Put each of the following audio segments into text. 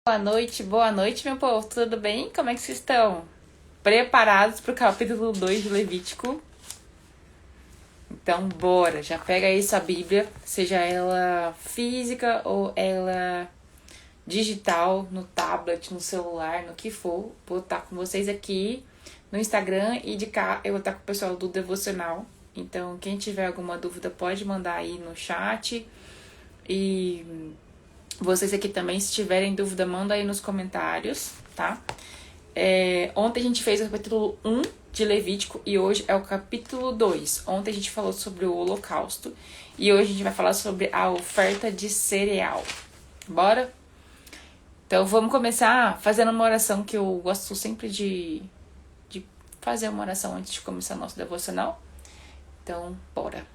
Boa noite, meu povo, tudo bem? Como é que vocês estão? Preparados para o capítulo 2 de Levítico? Então, bora, já pega aí sua Bíblia, seja ela física ou ela digital, no tablet, no celular, no que for. Vou estar com vocês aqui no Instagram e de cá eu vou estar com o pessoal do Devocional. Então, quem tiver alguma dúvida pode mandar aí no chat. E vocês aqui também, se tiverem dúvida, manda aí nos comentários, tá? Ontem a gente fez o capítulo 1 de Levítico e hoje é o capítulo 2. Ontem a gente falou sobre o holocausto e hoje a gente vai falar sobre a oferta de cereal. Bora? Então vamos começar fazendo uma oração que eu gosto sempre de fazer uma oração antes de começar o nosso devocional. Então, bora.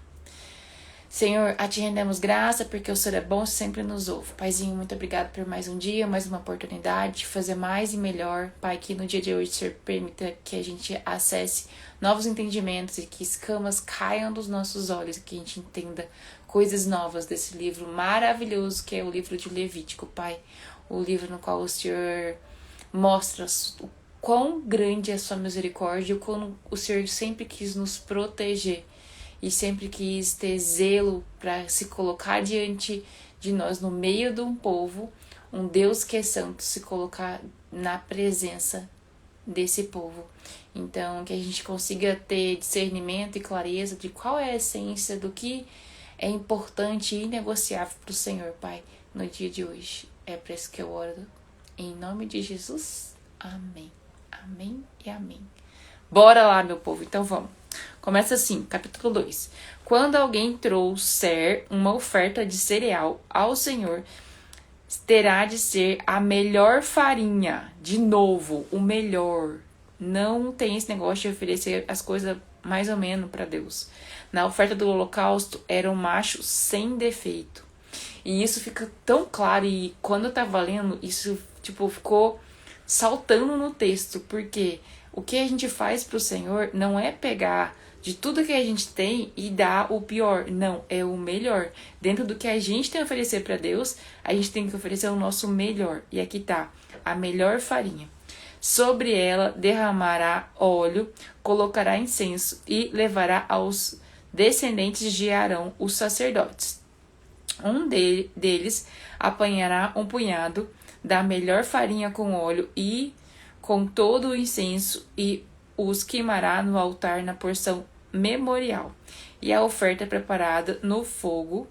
Senhor, a Ti rendemos graça, porque o Senhor é bom e sempre nos ouve. Paizinho, muito obrigado por mais um dia, mais uma oportunidade de fazer mais e melhor. Pai, que no dia de hoje o Senhor permita que a gente acesse novos entendimentos e que escamas caiam dos nossos olhos e que a gente entenda coisas novas desse livro maravilhoso que é o livro de Levítico, Pai. O livro no qual o Senhor mostra o quão grande é a sua misericórdia e o quão o Senhor sempre quis nos proteger. E sempre quis ter zelo para se colocar diante de nós, no meio de um povo, um Deus que é santo, se colocar na presença desse povo. Então, que a gente consiga ter discernimento e clareza de qual é a essência do que é importante e inegociável para o Senhor, Pai, no dia de hoje. É para isso que eu oro. Em nome de Jesus. Amém. Amém e amém. Bora lá, meu povo. Então, vamos. Começa assim, capítulo 2. Quando alguém trouxer uma oferta de cereal ao Senhor, terá de ser a melhor farinha. De novo, o melhor. Não tem esse negócio de oferecer as coisas mais ou menos para Deus. Na oferta do holocausto, era um macho sem defeito. E isso fica tão claro. E quando eu tava lendo, isso ficou saltando no texto. Porque o que a gente faz pro Senhor não é pegar de tudo que a gente tem e dar o pior. Não, é o melhor. Dentro do que a gente tem a oferecer para Deus, a gente tem que oferecer o nosso melhor. E aqui tá, a melhor farinha. Sobre ela derramará óleo, colocará incenso e levará aos descendentes de Arão, os sacerdotes. Um deles apanhará um punhado da melhor farinha com óleo e com todo o incenso e os queimará no altar na porção memorial. E a oferta preparada no fogo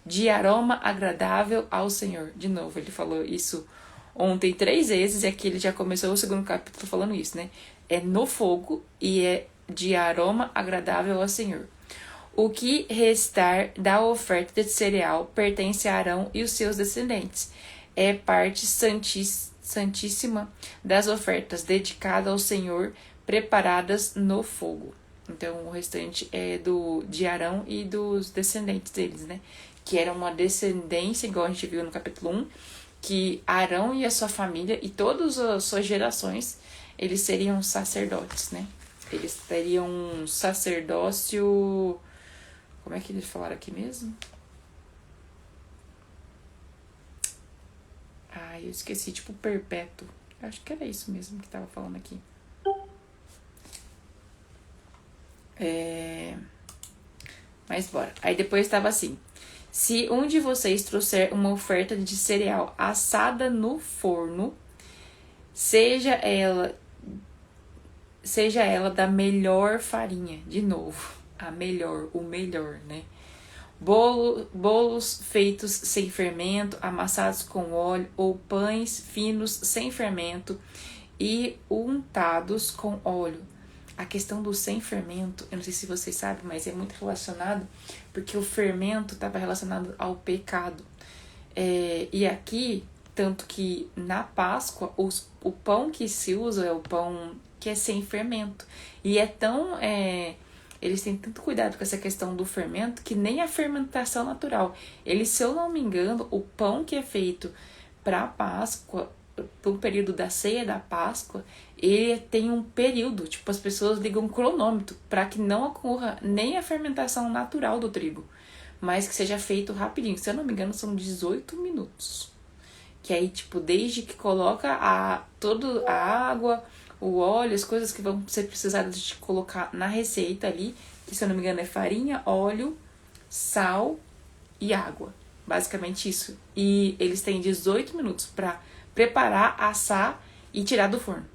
de aroma agradável ao Senhor. De novo, ele falou isso ontem 3 vezes e aqui ele já começou o segundo capítulo falando isso, né? É no fogo e é de aroma agradável ao Senhor. O que restar da oferta de cereal pertence a Arão e os seus descendentes. É parte santíssima das ofertas dedicadas ao Senhor, preparadas no fogo. Então, o restante é de Arão e dos descendentes deles, né? Que era uma descendência, igual a gente viu no capítulo 1, que Arão e a sua família e todas as suas gerações, eles seriam sacerdotes, né? Eles teriam um sacerdócio... Como é que eles falaram aqui mesmo? Eu esqueci, perpétuo. Acho que era isso mesmo que tava falando aqui. Mas bora. Aí depois estava assim. Se um de vocês trouxer uma oferta de cereal assada no forno, seja ela da melhor farinha. De novo, o melhor, né? Bolos feitos sem fermento, amassados com óleo, ou pães finos sem fermento e untados com óleo. A questão do sem fermento, eu não sei se vocês sabem, mas é muito relacionado, porque o fermento estava relacionado ao pecado. E aqui, tanto que na Páscoa, o pão que se usa é o pão que é sem fermento. E é tão... eles têm tanto cuidado com essa questão do fermento que nem a fermentação natural. Se eu não me engano, o pão que é feito para a Páscoa, para o período da ceia da Páscoa, ele tem um período, as pessoas ligam um cronômetro para que não ocorra nem a fermentação natural do trigo. mas que seja feito rapidinho. Se eu não me engano, são 18 minutos. Que aí, tipo, desde que coloca toda a água, o óleo, as coisas que vão ser precisadas de colocar na receita ali, que se eu não me engano é farinha, óleo, sal e água. Basicamente isso. E eles têm 18 minutos para preparar, assar e tirar do forno.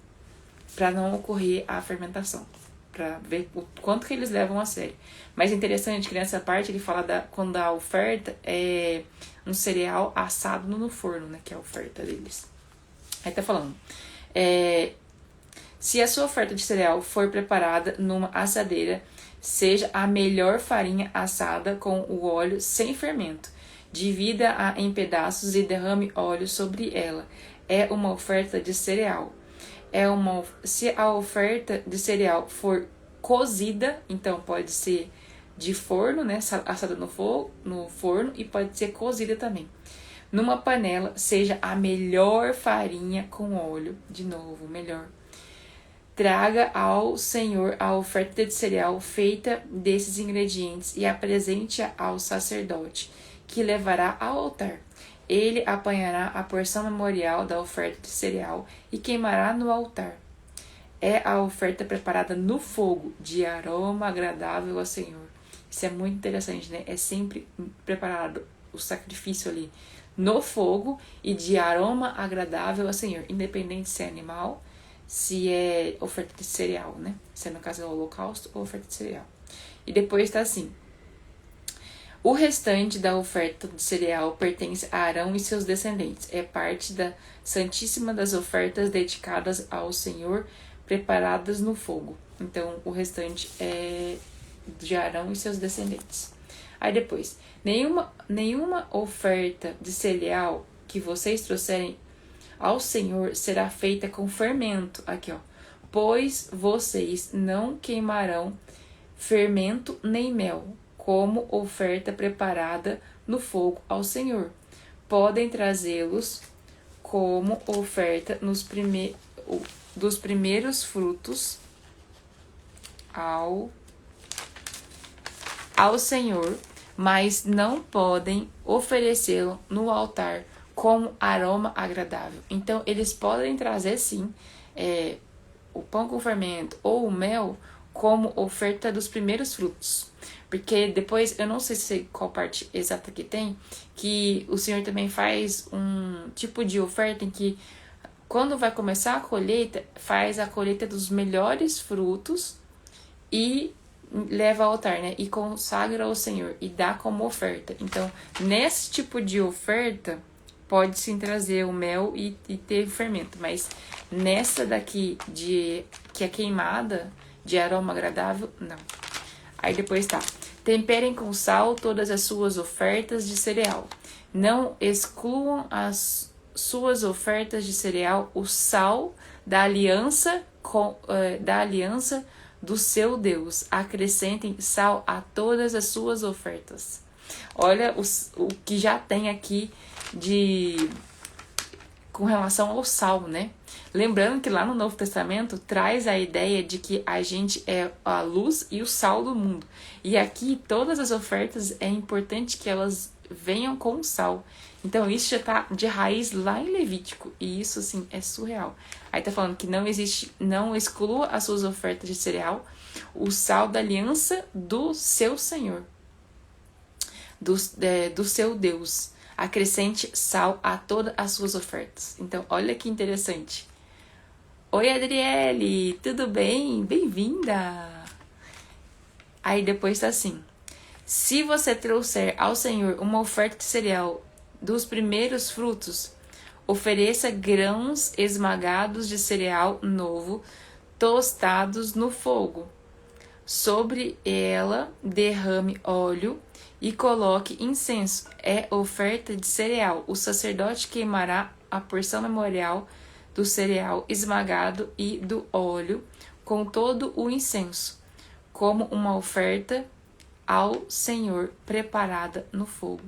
Para não ocorrer a fermentação. Para ver o quanto que eles levam a sério. Mas é interessante que nessa parte ele fala quando a oferta é um cereal assado no forno, né? Que é a oferta deles. Aí tá falando. Se a sua oferta de cereal for preparada numa assadeira, seja a melhor farinha assada com o óleo sem fermento. Divida-a em pedaços e derrame óleo sobre ela. É uma oferta de cereal. Se a oferta de cereal for cozida, então pode ser de forno, né, assada no forno, e pode ser cozida também. Numa panela, seja a melhor farinha com óleo, de novo, melhor. Traga ao Senhor a oferta de cereal feita desses ingredientes e apresente-a ao sacerdote, que levará ao altar. Ele apanhará a porção memorial da oferta de cereal e queimará no altar. É a oferta preparada no fogo, de aroma agradável ao Senhor. Isso é muito interessante, né? É sempre preparado o sacrifício ali no fogo e de aroma agradável ao Senhor. Independente se é animal, se é oferta de cereal, né? Se é no caso é o holocausto ou oferta de cereal. E depois está assim. O restante da oferta de cereal pertence a Arão e seus descendentes. É parte da santíssima das ofertas dedicadas ao Senhor, preparadas no fogo. Então, o restante é de Arão e seus descendentes. Aí depois, nenhuma oferta de cereal que vocês trouxerem ao Senhor será feita com fermento. Aqui, ó. Pois vocês não queimarão fermento nem mel, como oferta preparada no fogo ao Senhor. Podem trazê-los como oferta dos primeiros frutos ao Senhor, mas não podem oferecê-lo no altar como aroma agradável. Então, eles podem trazer, sim, o pão com fermento ou o mel como oferta dos primeiros frutos. Porque depois, eu não sei qual parte exata que tem, que o Senhor também faz um tipo de oferta em que, quando vai começar a colheita, faz a colheita dos melhores frutos e leva ao altar, né? E consagra ao Senhor e dá como oferta. Então, nesse tipo de oferta, pode sim trazer o mel e ter fermento. Mas nessa daqui, que é queimada, de aroma agradável, não. Aí depois tá. Temperem com sal todas as suas ofertas de cereal. Não excluam as suas ofertas de cereal o sal da aliança do seu Deus. Acrescentem sal a todas as suas ofertas. Olha o que já tem aqui com relação ao sal, né? Lembrando que lá no Novo Testamento traz a ideia de que a gente é a luz e o sal do mundo. E aqui todas as ofertas é importante que elas venham com sal. Então isso já tá de raiz lá em Levítico. E isso, assim, é surreal. Aí tá falando que não exclua as suas ofertas de cereal o sal da aliança do seu Senhor, do seu Deus. Acrescente sal a todas as suas ofertas. Então, olha que interessante. Oi, Adriele, tudo bem? Bem-vinda! Aí depois tá assim. Se você trouxer ao Senhor uma oferta de cereal dos primeiros frutos, ofereça grãos esmagados de cereal novo, tostados no fogo. Sobre ela derrame óleo e coloque incenso. É oferta de cereal. O sacerdote queimará a porção memorial do cereal esmagado e do óleo com todo o incenso, como uma oferta ao Senhor preparada no fogo.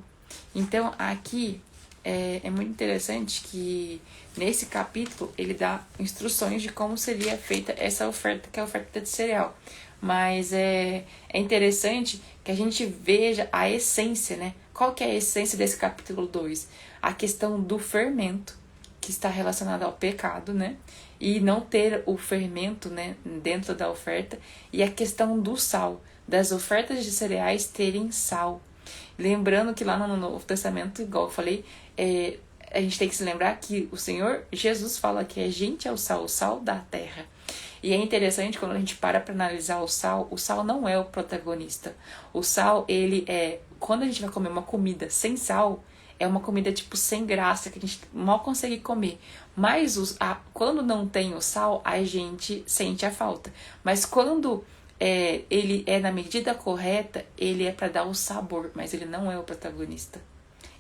Então, aqui é muito interessante que nesse capítulo ele dá instruções de como seria feita essa oferta, que é a oferta de cereal. Mas é interessante que a gente veja a essência, né? Qual que é a essência desse capítulo 2? A questão do fermento, que está relacionado ao pecado, né? E não ter o fermento, né, dentro da oferta. E a questão do sal, das ofertas de cereais terem sal. Lembrando que lá no Novo Testamento, igual eu falei, a gente tem que se lembrar que o Senhor Jesus fala que a gente é o sal da terra. E é interessante quando a gente para analisar o sal não é o protagonista. O sal, ele é... Quando a gente vai comer uma comida sem sal, é uma comida tipo sem graça, que a gente mal consegue comer. Mas quando não tem o sal, a gente sente a falta. Mas quando ele é na medida correta, ele é para dar o sabor, mas ele não é o protagonista.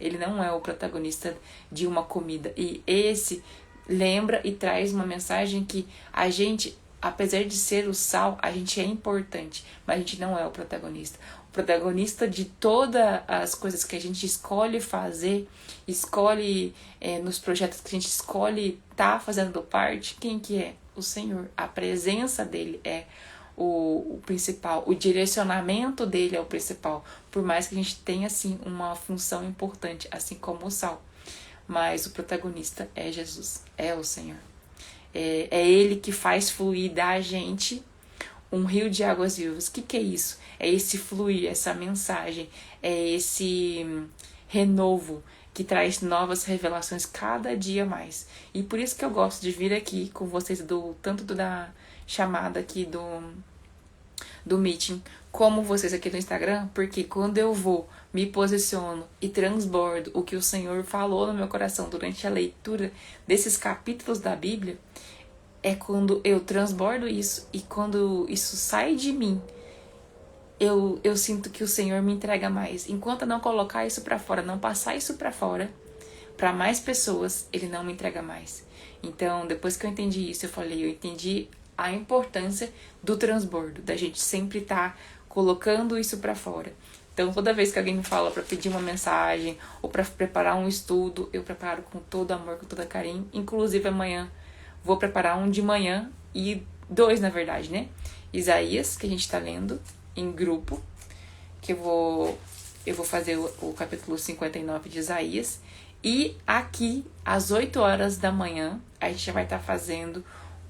Ele não é o protagonista de uma comida. E esse lembra e traz uma mensagem que a gente, apesar de ser o sal, a gente é importante, mas a gente não é o protagonista. O protagonista de todas as coisas que a gente escolhe fazer, escolhe nos projetos que a gente escolhe estar fazendo parte, quem que é? O Senhor. A presença dele é o principal, o direcionamento dele é o principal, por mais que a gente tenha assim uma função importante, assim como o sal, mas o protagonista é Jesus, é o Senhor. É ele que faz fluir da gente um rio de águas vivas. O que é isso? É esse fluir, essa mensagem, é esse renovo que traz novas revelações cada dia mais. E por isso que eu gosto de vir aqui com vocês, tanto da chamada aqui do meeting, como vocês aqui no Instagram, porque quando eu vou, me posiciono e transbordo o que o Senhor falou no meu coração durante a leitura desses capítulos da Bíblia, é quando eu transbordo isso, e quando isso sai de mim, eu sinto que o Senhor me entrega mais. Enquanto eu não colocar isso pra fora, não passar isso pra fora, pra mais pessoas, Ele não me entrega mais. Então, depois que eu entendi isso, eu entendi a importância do transbordo, da gente sempre estar colocando isso pra fora. Então, toda vez que alguém me fala pra pedir uma mensagem ou pra preparar um estudo, eu preparo com todo amor, com todo carinho. Inclusive, amanhã vou preparar um de manhã e 2, na verdade, né? Isaías, que a gente tá lendo em grupo, que eu vou fazer o capítulo 59 de Isaías. E aqui, às 8 horas da manhã, a gente já vai estar fazendo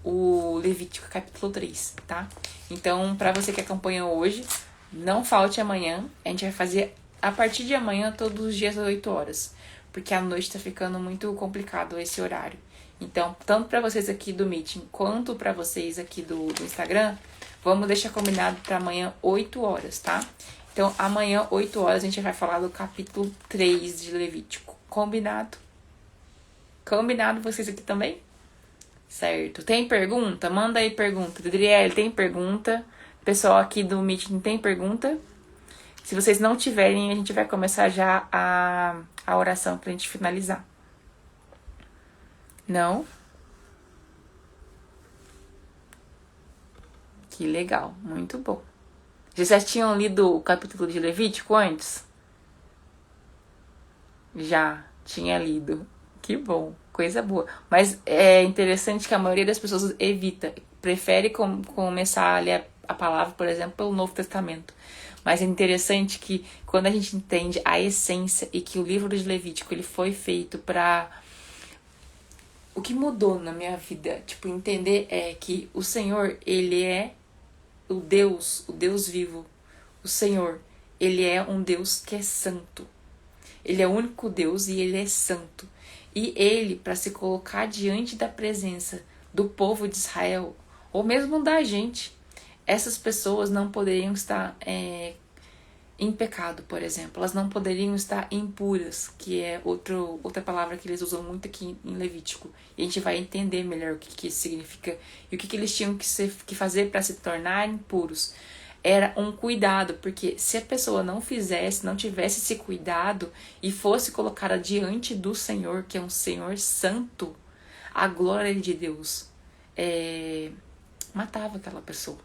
o Levítico capítulo 3, tá? Então, para você que acompanha hoje, não falte amanhã. A gente vai fazer a partir de amanhã, todos os dias às 8 horas. Porque à noite tá ficando muito complicado esse horário. Então, tanto para vocês aqui do Meeting, quanto para vocês aqui do Instagram, vamos deixar combinado para amanhã, 8 horas, tá? Então, amanhã, 8 horas, a gente vai falar do capítulo 3 de Levítico. Combinado? Combinado vocês aqui também? Certo. Tem pergunta? Manda aí pergunta. Adriele, tem pergunta? Pessoal aqui do Meeting, tem pergunta? Se vocês não tiverem, a gente vai começar já a oração pra gente finalizar. Não? Que legal. Muito bom. Vocês já tinham lido o capítulo de Levítico antes? Já tinha lido. Que bom. Coisa boa. Mas é interessante que a maioria das pessoas evita, prefere começar a ler a palavra, por exemplo, pelo Novo Testamento. Mas é interessante que quando a gente entende a essência e que o livro de Levítico ele foi feito para... O que mudou na minha vida, tipo, entender é que o Senhor, ele é o Deus vivo. O Senhor, ele é um Deus que é santo. Ele é o único Deus e ele é santo. E ele, para se colocar diante da presença do povo de Israel, ou mesmo da gente, essas pessoas não poderiam estar em pecado, por exemplo. Elas não poderiam estar impuras, que é outra palavra que eles usam muito aqui em Levítico. E a gente vai entender melhor o que isso significa e o que eles tinham que fazer para se tornarem puros. Era um cuidado, porque se a pessoa não tivesse esse cuidado e fosse colocada diante do Senhor, que é um Senhor santo, a glória de Deus matava aquela pessoa.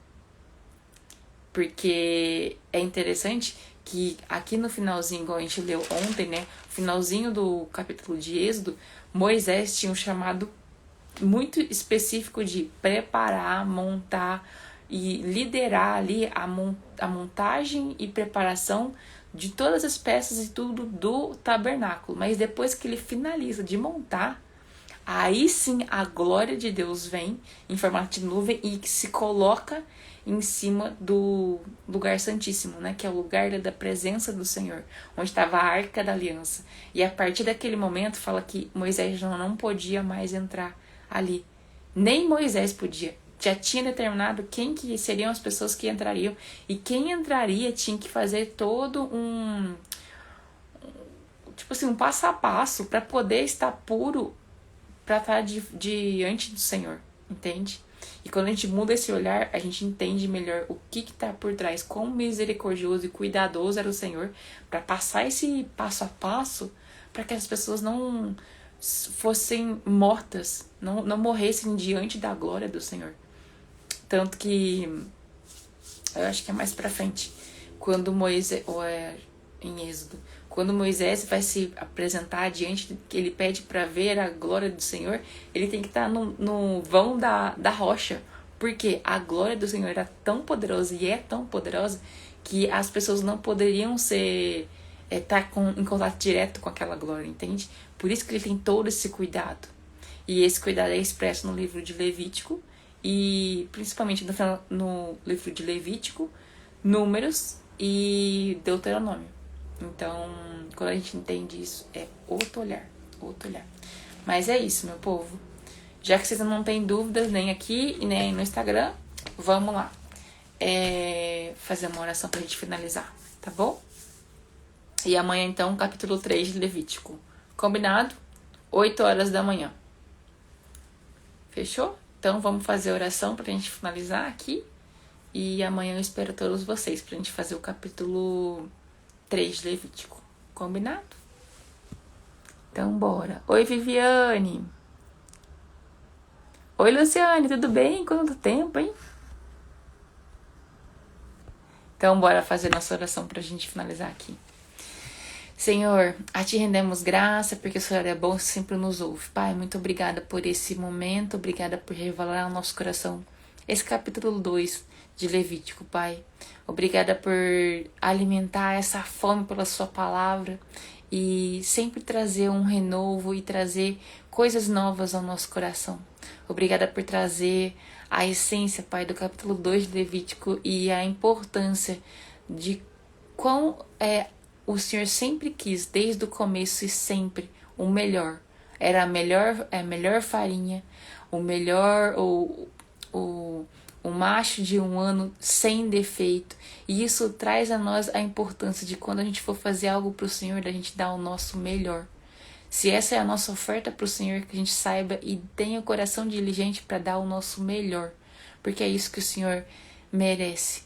Porque é interessante que aqui no finalzinho, igual a gente leu ontem, né? Finalzinho do capítulo de Êxodo, Moisés tinha um chamado muito específico de preparar, montar, e liderar ali a montagem e preparação de todas as peças e tudo do tabernáculo. Mas depois que ele finaliza de montar, aí sim a glória de Deus vem em formato de nuvem e que se coloca em cima do lugar santíssimo, né? Que é o lugar da presença do Senhor, onde estava a Arca da Aliança. E a partir daquele momento fala que Moisés não podia mais entrar ali. Nem Moisés podia. Já tinha determinado quem que seriam as pessoas que entrariam. E quem entraria tinha que fazer todo um passo a passo para poder estar puro, para estar diante do Senhor, entende? E quando a gente muda esse olhar, a gente entende melhor o que está por trás, quão misericordioso e cuidadoso era o Senhor para passar esse passo a passo para que as pessoas não fossem mortas, não morressem diante da glória do Senhor. Tanto que eu acho que é mais pra frente, quando Moisés, ou é em Êxodo, quando Moisés vai se apresentar diante, que ele pede para ver a glória do Senhor, ele tem que estar no vão da rocha, porque a glória do Senhor era tão poderosa e é tão poderosa que as pessoas não poderiam estar em contato direto com aquela glória, entende? Por isso que ele tem todo esse cuidado. E esse cuidado é expresso no livro de Levítico, e principalmente no livro de Levítico, Números e Deuteronômio. Então, quando a gente entende isso, é outro olhar. Mas é isso, meu povo. Já que vocês não têm dúvidas nem aqui e nem no Instagram, vamos lá. Fazer uma oração pra gente finalizar, tá bom? E amanhã, então, capítulo 3 de Levítico. Combinado? 8 horas da manhã. Fechou? Então, vamos fazer a oração pra gente finalizar aqui. E amanhã eu espero todos vocês pra gente fazer o capítulo 3 de Levítico. Combinado? Então, bora. Oi, Viviane. Oi, Luciane. Tudo bem? Quanto tempo, hein? Então, bora fazer nossa oração pra gente finalizar aqui. Senhor, a Ti rendemos graça, porque o Senhor é bom e sempre nos ouve. Pai, muito obrigada por esse momento, obrigada por revelar ao nosso coração esse capítulo 2 de Levítico, Pai. Obrigada por alimentar essa fome pela Sua palavra e sempre trazer um renovo e trazer coisas novas ao nosso coração. Obrigada por trazer a essência, Pai, do capítulo 2 de Levítico e a importância de quão o Senhor sempre quis, desde o começo e sempre, o melhor. Era a melhor farinha, o melhor, o macho de um ano sem defeito. E isso traz a nós a importância de quando a gente for fazer algo para o Senhor, da gente dar o nosso melhor. Se essa é a nossa oferta para o Senhor, que a gente saiba e tenha o coração diligente para dar o nosso melhor. Porque é isso que o Senhor merece.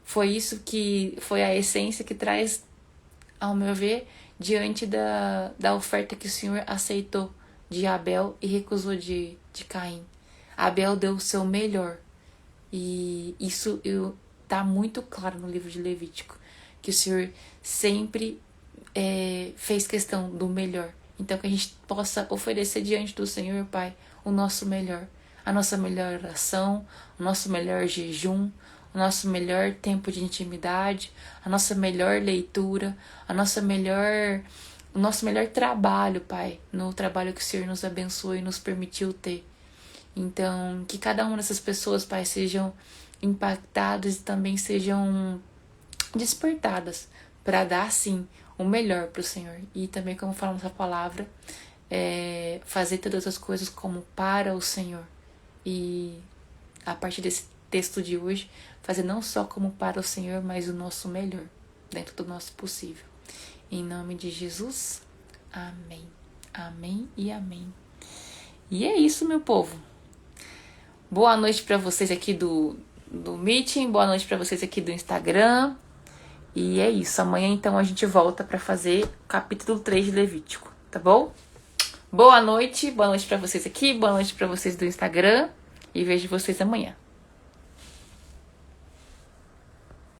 Foi isso que foi a essência que traz, ao meu ver, diante da oferta que o Senhor aceitou de Abel e recusou de Caim. Abel deu o seu melhor. E isso está muito claro no livro de Levítico, que o Senhor sempre fez questão do melhor. Então que a gente possa oferecer diante do Senhor, Pai, o nosso melhor. A nossa melhor oração, o nosso melhor jejum, o nosso melhor tempo de intimidade, a nossa melhor leitura, o nosso melhor trabalho, Pai, no trabalho que o Senhor nos abençoou e nos permitiu ter. Então, que cada uma dessas pessoas, Pai, sejam impactadas e também sejam despertadas para dar, sim, o melhor para o Senhor. E também, como fala nossa palavra, fazer todas as coisas como para o Senhor. E a partir desse texto de hoje, fazer não só como para o Senhor, mas o nosso melhor, dentro do nosso possível. Em nome de Jesus, amém. Amém e amém. E é isso, meu povo. Boa noite para vocês aqui do Meeting, boa noite para vocês aqui do Instagram. E é isso, amanhã então a gente volta para fazer o capítulo 3 de Levítico, tá bom? Boa noite para vocês aqui, boa noite para vocês do Instagram e vejo vocês amanhã.